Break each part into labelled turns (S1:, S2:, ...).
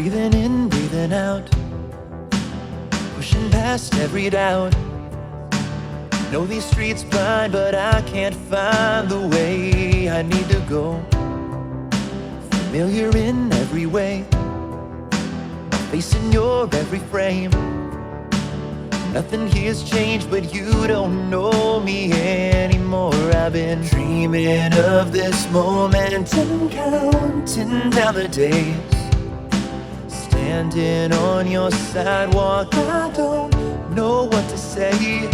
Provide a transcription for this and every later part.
S1: Breathing in, breathing out, pushing past every doubt. Know these streets blind, but I can't find the way I need to go. Familiar in every way, facing your every frame. Nothing here's changed, but you don't know me anymore. I've been dreaming of this moment and counting down the days. Standing on your sidewalk, I don't know what to say,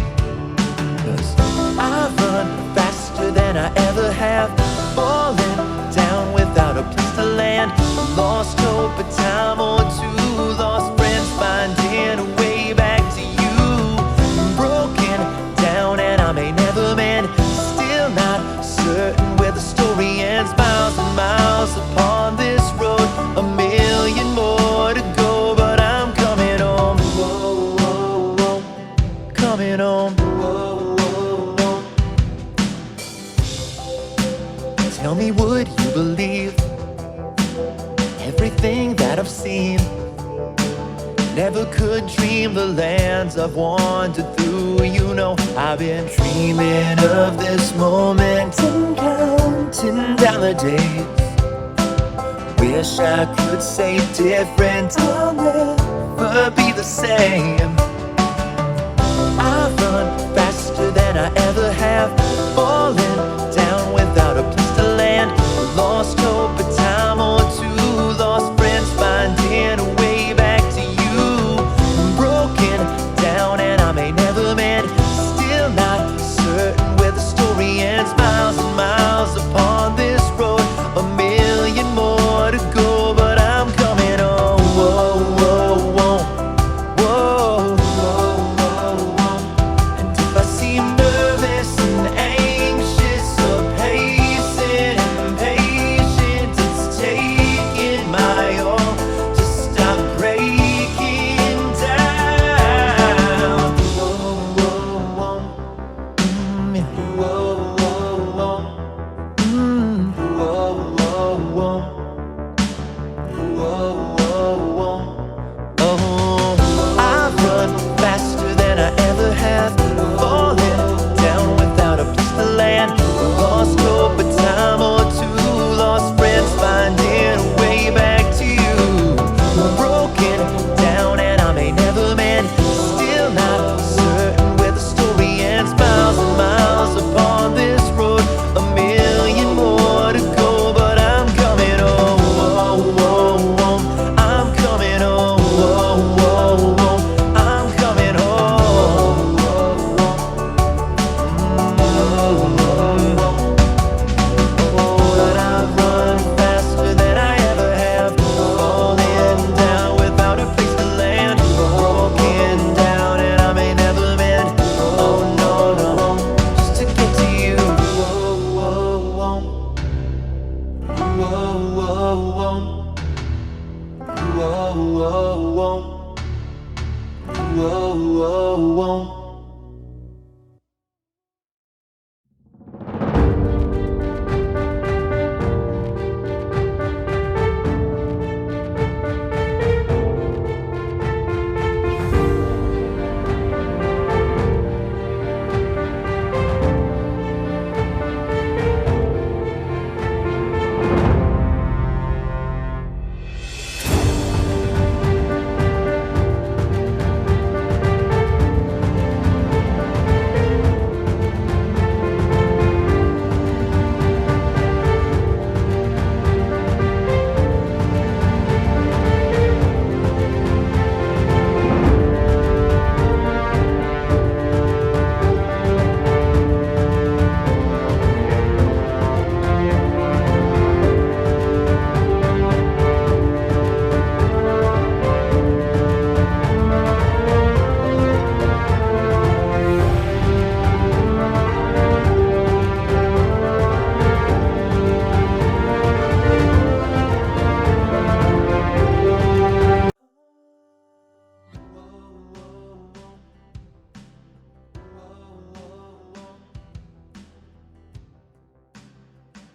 S1: 'cause I run faster than I ever have, falling down without a place to land. Lost hope, a time or two, lost friends, finding a way back to you. Broken down and I may never mend, still not certain where the story ends. Miles and miles upon this road, a million more to go, but I'm coming home. Whoa, whoa, whoa. Coming home. Whoa, whoa, whoa. Tell me, would you believe everything that I've seen? Never could dream the lands I've wandered through. You know, I've been dreaming of this moment and counting down the days. Wish I could say different, I'll never be the same. I run faster than I ever have, falling down without a place to land. Lost hope, a time or two, lost friends, finding a way back to you. Broken down and I may never mend, still not certain where the story ends. Miles and miles upon this road, a million more to go, but I'm coming home. Whoa, whoa, whoa. Whoa, whoa, whoa, whoa. And if I seem nervous and anxious or pacing impatient, it's taking my all to stop breaking down. Whoa, whoa, whoa. Yeah. Whoa, whoa, whoa. Whoa, whoa, whoa. Whoa, whoa, whoa. Oh, I run faster than I ever have, falling down without a place to land. Lost hope, a time or two, lost friends, finding a way back to you. Broken down and I may never mend, still not certain where the story ends. Miles and miles upon this road, a million more to go, but I'm coming home. Whoa, whoa, whoa. I'm coming home. Whoa, whoa, whoa. I'm coming home. But I run faster than I ever have, falling down without a place to land. Broken down and I may never mend. Oh no, no, just to get to you. Whoa, whoa, whoa. Whoa, whoa, whoa. Whoa, whoa, whoa. Whoa, whoa, whoa.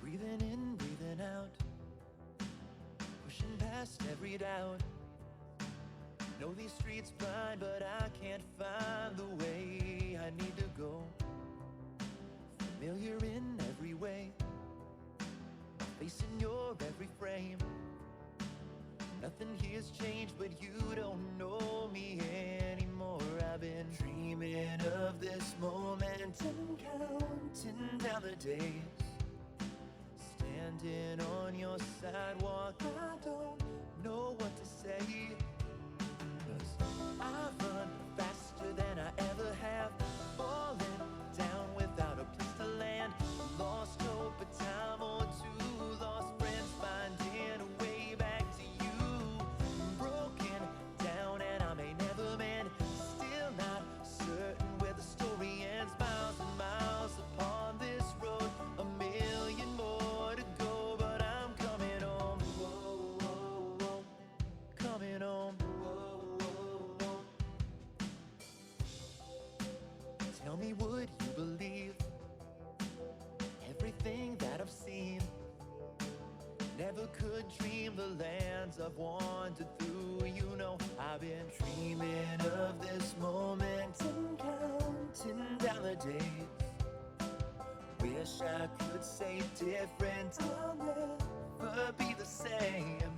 S1: Breathing in, breathing out, pushing past every doubt. Know these streets blind, but I can't find the way I need to go. Familiar in every way, facing your every frame. Nothing here's changed, but you don't know me anymore. I've been dreaming of this moment and counting down the days. Standing on your sidewalk, I don't know what to say. 'Cause I've run faster than I ever have, falling down without a place to land. Lost hope, a time or two, lost friends, finding a way back to you. Broken down and I may never mend, still not certain where the story ends. Miles and miles upon this road, a million more to go, but I'm coming home. Whoa, whoa, whoa. Coming home. Whoa, whoa, whoa. Tell me, would you believe everything that I've seen? Never could dream the lands I've wandered through. You know, I've been dreaming of this moment and counting down the days. Wish I could say different, I'll never be the same.